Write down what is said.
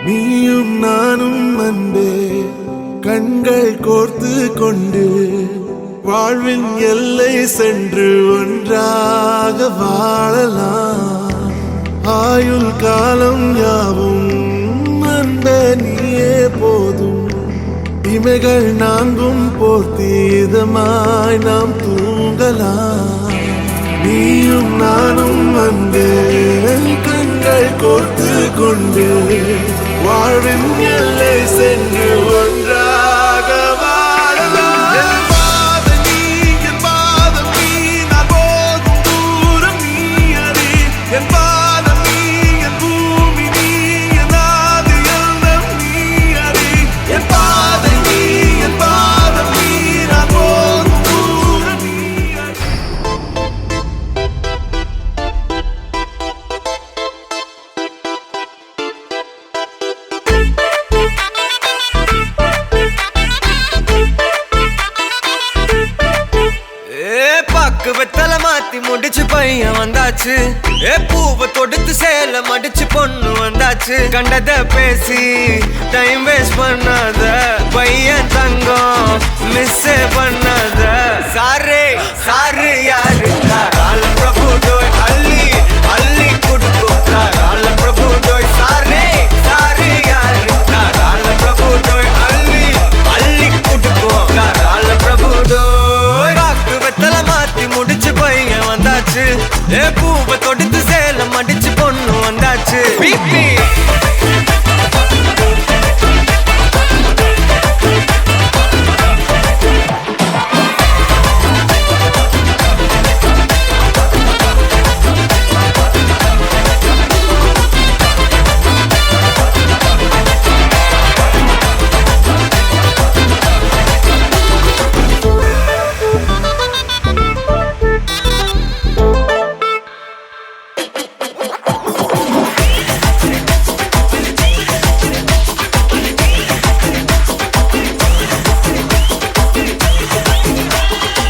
நீயும் நானும் அன்பே கண்கள் கோர்த்து கொண்டு வாழ்வின் எல்லை சென்று ஒன்றாக வாழலாம். ஆயுள் காலம் யாவும் அன்பே நீயே போதும். இமைகள் நான்கும் போர்த்தீதமாய் நாம் தூங்கலாம். நீயும் நானும் அன்பே கண்கள் கோர்த்து கொண்டு வாழ்வின் எல்லை சென்று ஒன்றாக வாழலாம். என் பாதம் நீ, என் பாதம் நீ, நான் போகும் தூரம் நீ அறி. என் பாதம் நீ, என் பூமி நீ, என் ஆதி எல்லாம் நீ அறி. என் பாதம் நீ, என் பாதம் நீ, நான் போகும் தூரம் நீ அறி. வெத்தலை மாத்தி முடிச்சு பையன் வந்தாச்சு. பூவை தொடுத்து சேல மடிச்சு பொண்ணு வந்தாச்சு. கண்டத பேசி டைம் வேஸ்ட் பண்ணாத பையன் தங்கம் மிஸ் பண்ணாத. சாரு சாரு யாரு கால பிரபு டோய் அள்ளி அள்ளி குடுக்கும் கால பிரபு டோய். சாரு சாரு யாரு கால பிரபு டோய் அள்ளி அள்ளி குடுக்கும் கால பிரபு டோய். வெத்தலை மாத்தி முடிச்சு பையன் வந்தாச்சு.